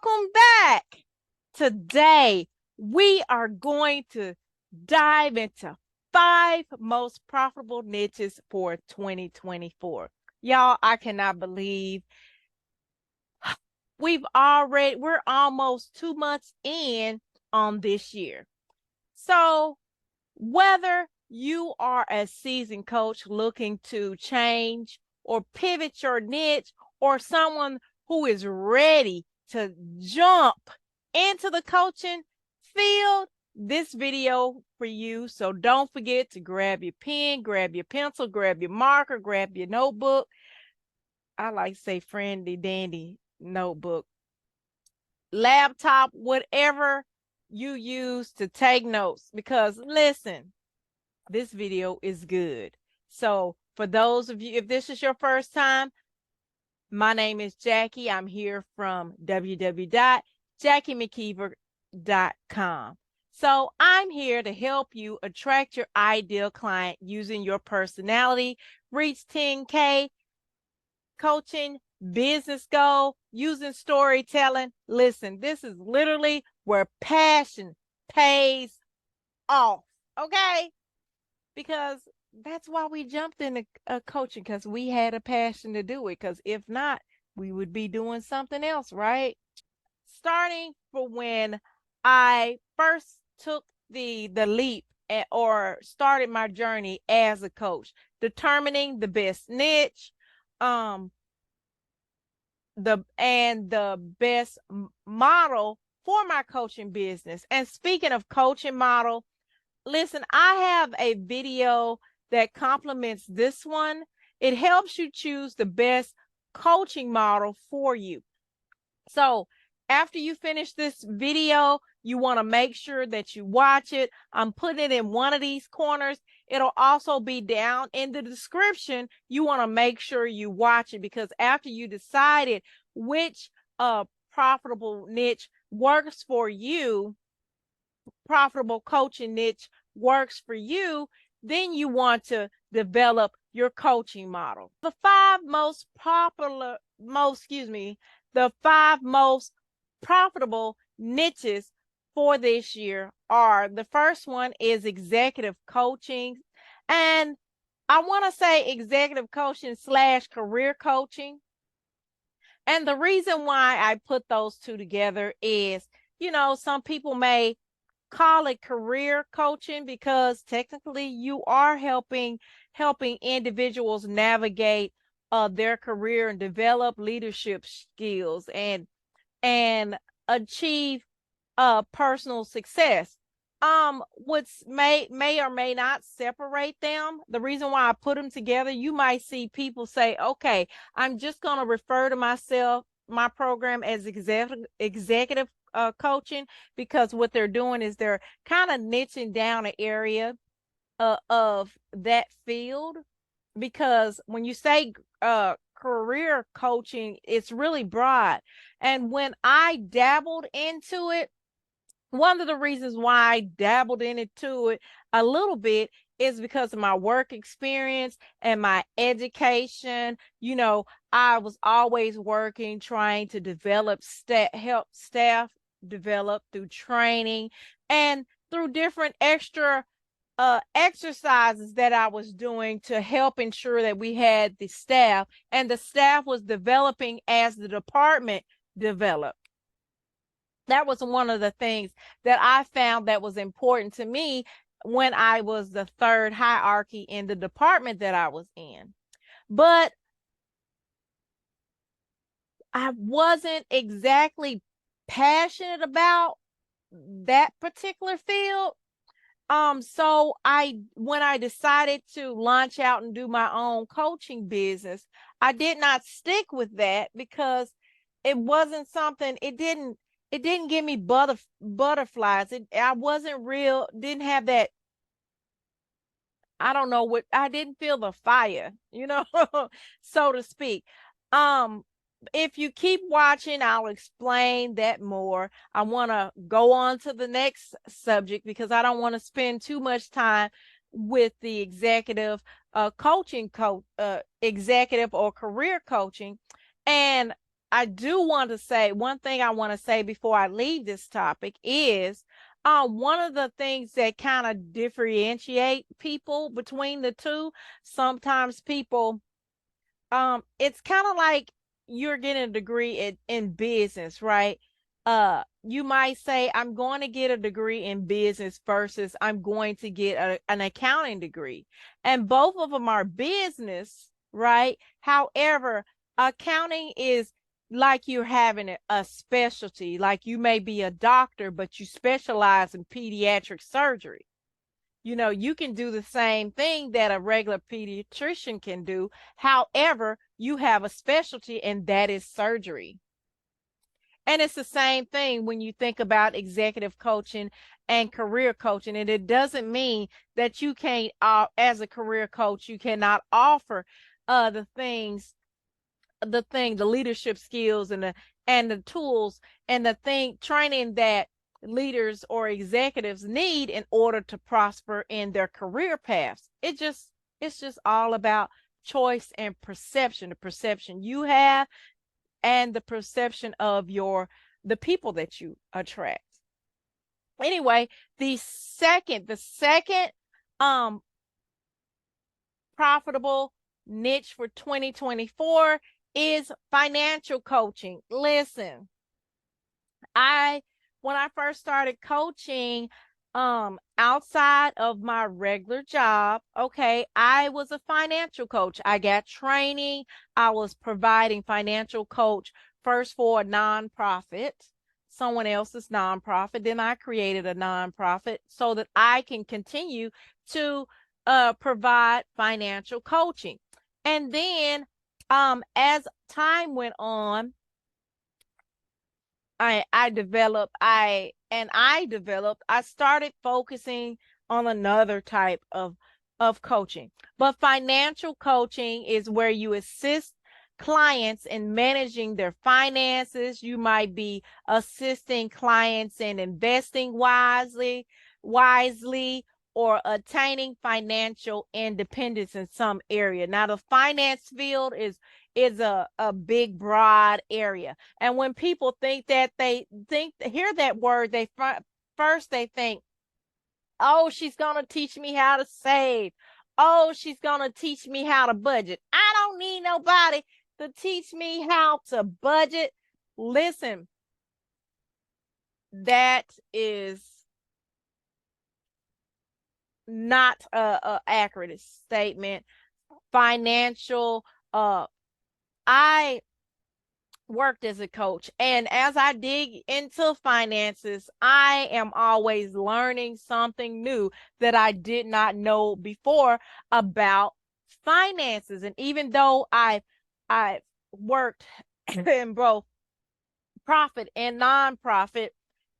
Welcome back. Today, we are going to dive into 5 most profitable niches for 2024. Y'all, I cannot believe we're almost 2 months in on this year. So, whether you are a seasoned coach looking to change or pivot your niche, or someone who is ready to jump into the coaching field, this video for you. So don't forget to grab your pen, grab your pencil, grab your marker, grab your notebook. I like to say friendly dandy notebook, laptop, whatever you use to take notes, because listen, this video is good. So for those of you, if this is your first time, my name is Jackie. I'm here from www.jackiemckeever.com. So I'm here to help you attract your ideal client using your personality, reach 10K, coaching, business goal, using storytelling. Listen, this is literally where passion pays off, okay? Because that's why we jumped into coaching, because we had a passion to do it. Because if not, we would be doing something else, right? Starting for when I first took the leap or started my journey as a coach, determining the best niche, the best model for my coaching business. And speaking of coaching model, listen, I have a video that complements this one. It helps you choose the best coaching model for you. So after you finish this video, you want to make sure that you watch it. I'm putting it in one of these corners. It'll also be down in the description. You want to make sure you watch it, because after you decided which profitable niche works for you, profitable coaching niche works for you, then you want to develop your coaching model. The five most profitable niches for this year are: the first one is executive coaching. And I want to say executive coaching / career coaching. And the reason why I put those two together is, some people may call it career coaching because technically you are helping individuals navigate their career and develop leadership skills and achieve personal success. What's may or may not separate them. The reason why I put them together, you might see people say, okay, I'm just going to refer to my program as executive coaching, because what they're doing is they're kind of niching down an area of that field. Because when you say career coaching, it's really broad. And when I dabbled into it, one of the reasons why I dabbled into it a little bit is because of my work experience and my education. I was always working, trying to help staff develop through training and through different extra exercises that I was doing to help ensure that we had the staff, and the staff was developing as the department developed. That was one of the things that I found that was important to me when I was the third hierarchy in the department that I was in. But I wasn't exactly passionate about that particular field. So when I decided to launch out and do my own coaching business, I did not stick with that because it wasn't something, it didn't give me butterflies. Didn't have that. I don't know what, I didn't feel the fire, so to speak. If you keep watching, I'll explain that more. I want to go on to the next subject because I don't want to spend too much time with the executive executive or career coaching. And I do want to say one thing I want to say before I leave this topic is one of the things that kind of differentiate people between the two. Sometimes people, it's kind of like you're getting a degree in business, right? You might say, I'm going to get a degree in business versus I'm going to get an accounting degree. And both of them are business, right? However, accounting is like you're having a specialty, like you may be a doctor, but you specialize in pediatric surgery. You can do the same thing that a regular pediatrician can do. However, you have a specialty, and that is surgery. And it's the same thing when you think about executive coaching and career coaching. And it doesn't mean that you can't, as a career coach, you cannot offer the things, the leadership skills and the tools and the thing training that leaders or executives need in order to prosper in their career paths. It's just all about choice and perception, the perception you have and the perception of the people that you attract. Anyway, the second um profitable niche for 2024 is financial coaching. Listen, I when I first started coaching outside of my regular job, okay, I was a financial coach. I got training. I was providing financial coach first for a nonprofit, someone else's nonprofit. Then I created a nonprofit so that I can continue to provide financial coaching. And then as time went on, I started focusing on another type of coaching. But financial coaching is where you assist clients in managing their finances. You might be assisting clients in investing wisely, or attaining financial independence in some area. Now, the finance field is a big, broad area. And when people think that, hear that word, first they think, oh, she's going to teach me how to save. Oh, she's going to teach me how to budget. I don't need nobody to teach me how to budget. Listen, that is not a accurate statement. Financial, I worked as a coach, and as I dig into finances, I am always learning something new that I did not know before about finances. And even though I worked in both profit and nonprofit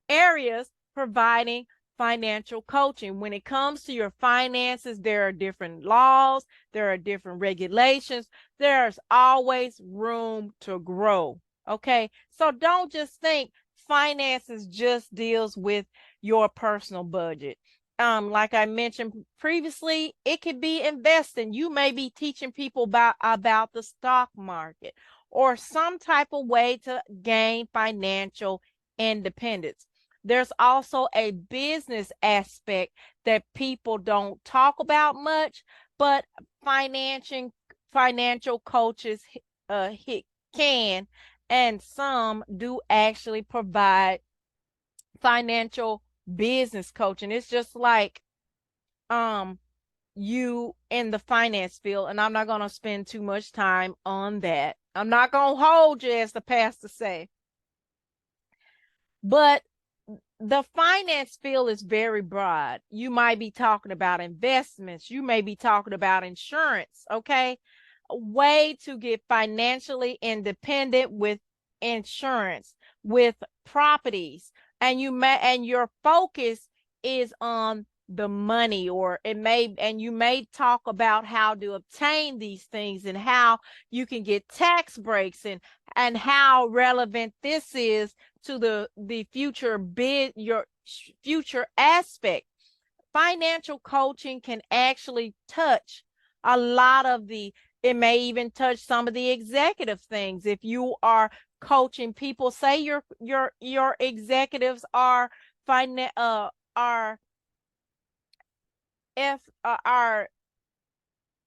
areas providing financial coaching. When it comes to your finances, there are different laws, there are different regulations. There's always room to grow. Okay. So don't just think finances just deals with your personal budget. Like I mentioned previously, it could be investing. You may be teaching people about the stock market or some type of way to gain financial independence. There's also a business aspect that people don't talk about much, but financial coaches can and some do actually provide financial business coaching. It's just like um you in the finance field, and I'm not going to spend too much time on that. I'm not going to hold you, as the pastor say. But the finance field is very broad. You might be talking about investments. You may be talking about insurance, okay? A way to get financially independent with insurance, with properties, and your focus is on the money, and you may talk about how to obtain these things and how you can get tax breaks, and how relevant this is to the future your future aspect. Financial coaching can actually touch a lot of it may even touch some of the executive things. If you are coaching people. Say your executives are are are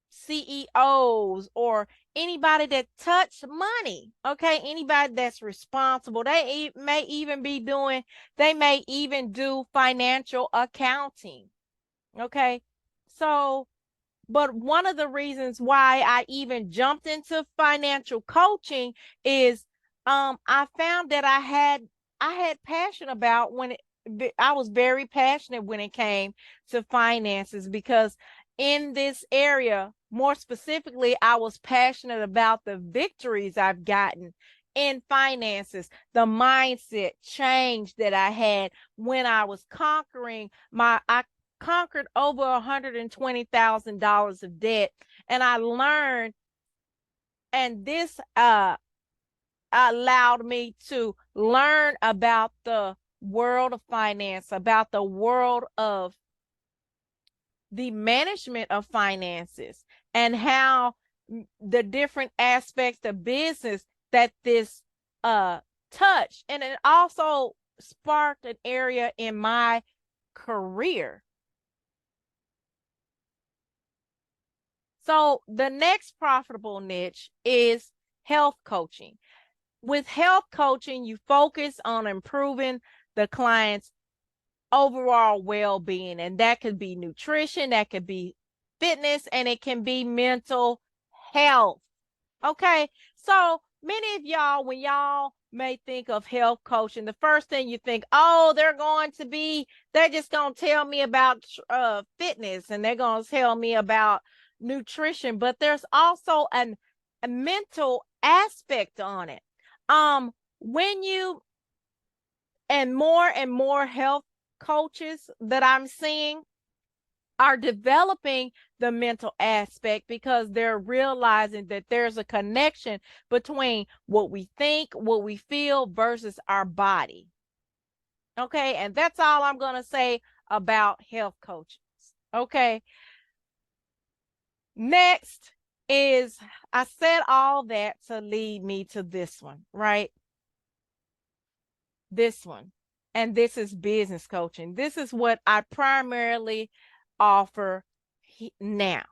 CEOs or anybody that touch money. Okay, anybody that's responsible. They may even do financial accounting. Okay, so but one of the reasons why I even jumped into financial coaching is I found that I had passion about I was very passionate when it came to finances, because in this area, more specifically, I was passionate about the victories I've gotten in finances, the mindset change that I had when I was I conquered over $120,000 of debt. And I learned, and this allowed me to learn about the world of finance, about the world of the management of finances, and how the different aspects of business that this touched. And it also sparked an area in my career. So the next profitable niche is health coaching. With health coaching, you focus on improving the client's overall well-being, and that could be nutrition, that could be fitness, and it can be mental health. Okay, so many of y'all, when y'all may think of health coaching, the first thing you think, oh, they're just going to tell me about fitness, and they're going to tell me about nutrition, but there's also a mental aspect on it. When you, and more health coaches that I'm seeing are developing the mental aspect, because they're realizing that there's a connection between what we think, what we feel versus our body. Okay, and that's all I'm going to say about health coaches. Okay, next is, I said all that to lead me to this one, right? This one. And this is business coaching. This is what I primarily offer now.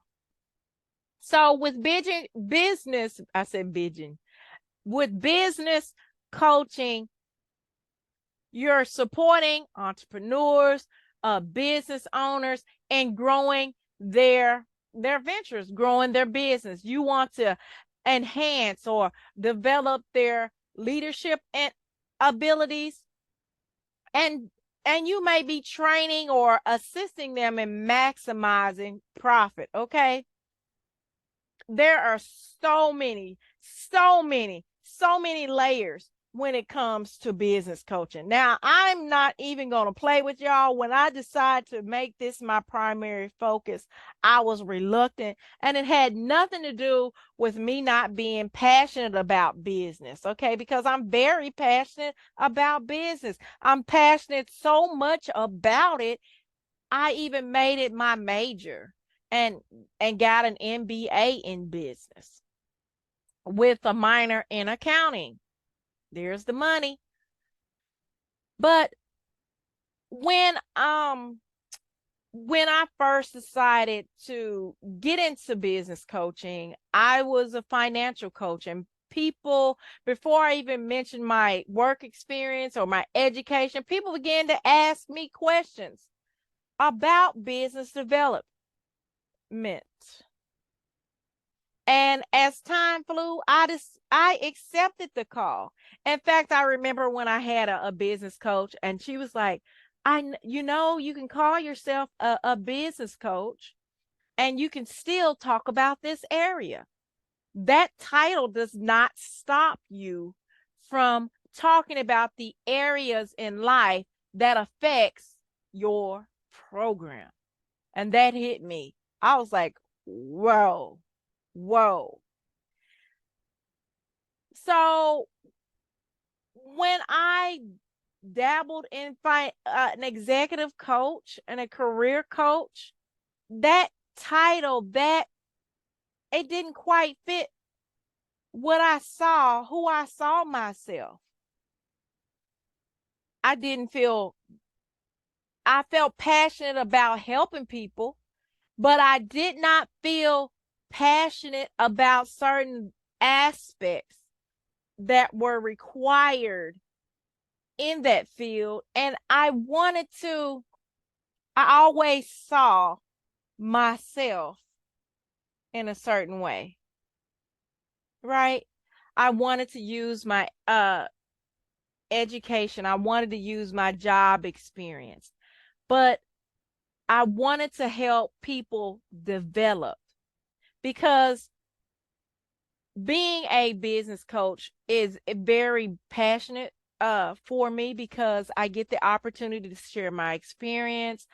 So with business, I said business. With business coaching, you're supporting entrepreneurs, business owners, and growing their ventures, growing their business. You want to enhance or develop their leadership and abilities, and you may be training or assisting them in maximizing profit. Okay, there are so many layers when it comes to business coaching. Now, I'm not even going to play with y'all. When I decided to make this my primary focus, I was reluctant, and it had nothing to do with me not being passionate about business, okay? Because I'm very passionate about business. I'm passionate so much about it, I even made it my major, and got an MBA in business with a minor in accounting. There's the money. But when I first decided to get into business coaching, I was a financial coach, and people, before I even mentioned my work experience or my education, people began to ask me questions about business development. And as time flew, I accepted the call. In fact, I remember when I had a business coach, and she was like, you can call yourself a business coach, and you can still talk about this area. That title does not stop you from talking about the areas in life that affects your program. And that hit me. I was like, whoa. So when I dabbled in an executive coach and a career coach, that title, that it didn't quite fit what I saw, who I saw myself, I didn't feel, I felt passionate about helping people, but I did not feel passionate about certain aspects that were required in that field. And I always saw myself in a certain way, right? I wanted to use my education. I wanted to use my job experience, but I wanted to help people develop, because being a business coach is very passionate for me, because I get the opportunity to share my experience,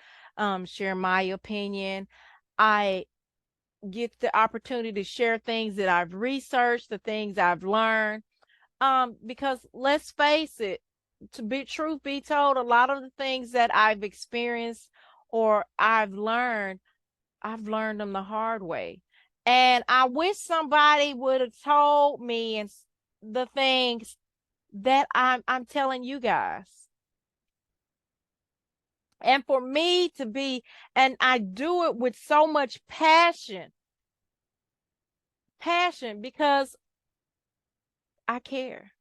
share my opinion. I get the opportunity to share things that I've researched, the things I've learned. Because let's face it, to be truth be told, a lot of the things that I've experienced or I've learned them the hard way. And I wish somebody would have told me and the things that I'm telling you guys. And for me to be, and I do it with so much passion because I care.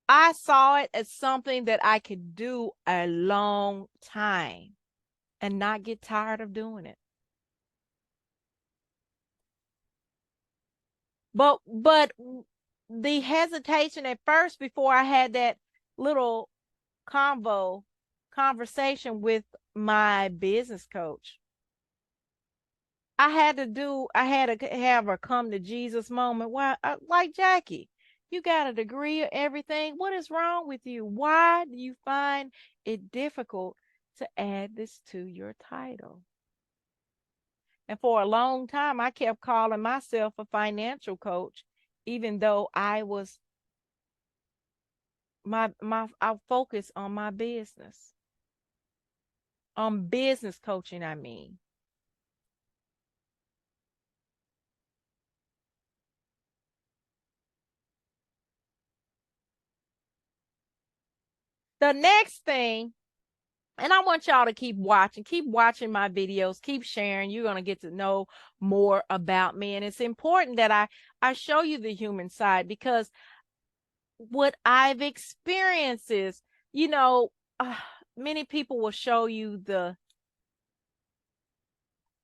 I saw it as something that I could do a long time and not get tired of doing it. But the hesitation at first, before I had that little conversation with my business coach, I had to have a come to Jesus moment. Why, like Jackie, you got a degree of everything. What is wrong with you? Why do you find it difficult to add this to your title? And for a long time, I kept calling myself a financial coach, even though I focus on my business, on business coaching, I mean. The next thing, and I want y'all to keep watching my videos, keep sharing. You're going to get to know more about me. And it's important that I show you the human side, because what I've experienced is, you know, uh, many people will show you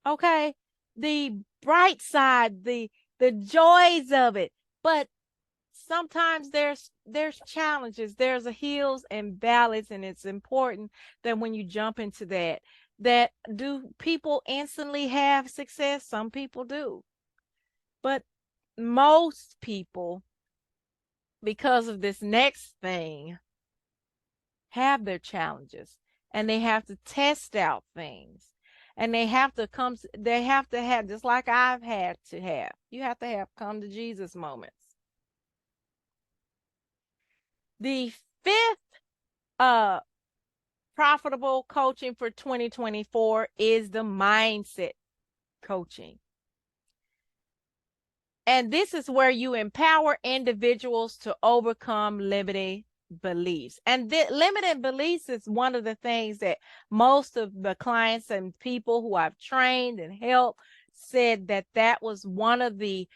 okay, the bright side, the joys of it. But sometimes there's challenges, there's a hills and valleys, and it's important that when you jump into that do people instantly have success? Some people do, but most people, because of this next thing, have their challenges, and they have to test out things, and they have to have, just like I've had to have, you have to have come to Jesus moments. The fifth uh profitable coaching for 2024 is the mindset coaching. And this is where you empower individuals to overcome limiting beliefs. And limiting beliefs is one of the things that most of the clients and people who I've trained and helped said that that was one of the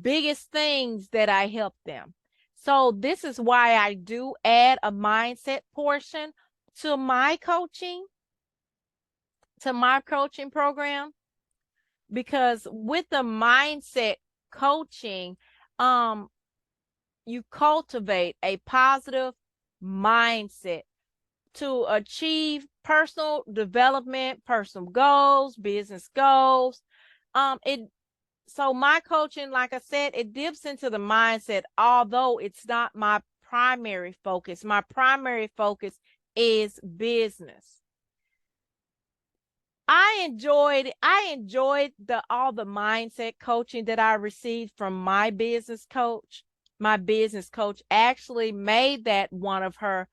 biggest things that I helped them. So this is why I do add a mindset portion to my coaching, to my coaching program, because with the mindset coaching, um, you cultivate a positive mindset to achieve personal development, personal goals, business goals. It so my coaching, like I said, it dips into the mindset, although it's not my primary focus. My primary focus is business. I enjoyed the all the mindset coaching that I received from my business coach. My business coach actually made that one of her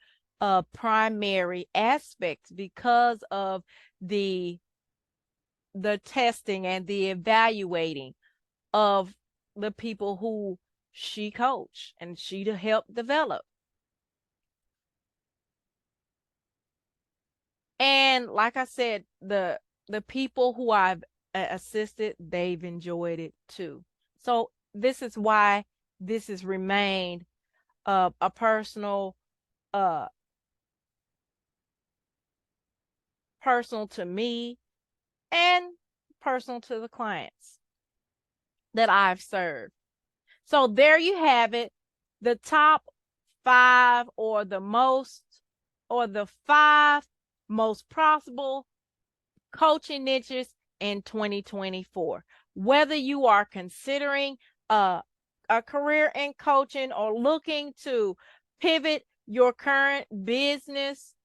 primary aspects, because of the the testing and the evaluating of the people who she coached and she to help develop. And like I said, the people who I've assisted, they've enjoyed it too. So this is why this has remained a personal uh personal to me and personal to the clients that I've served. So there you have it, the top 5 or the 5 most profitable coaching niches in 2024. Whether you are considering a career in coaching or looking to pivot your current business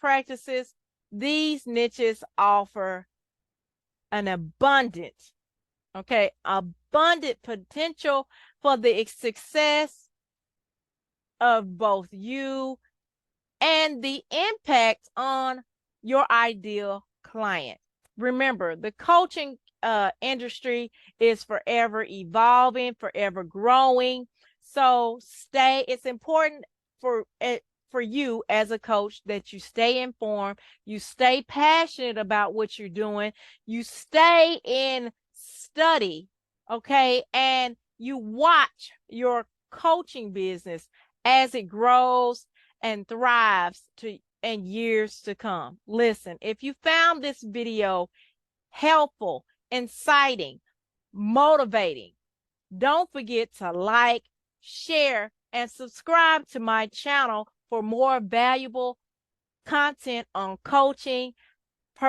practices, these niches offer an abundant potential for the success of both you and the impact on your ideal client. Remember, the coaching industry is forever evolving, forever growing. So it's important for you as a coach that you stay informed, you stay passionate about what you're doing, you stay in study, okay, and you watch your coaching business as it grows and thrives in years to come. Listen, if you found this video helpful, inciting, motivating, don't forget to like, share, and subscribe to my channel for more valuable content on coaching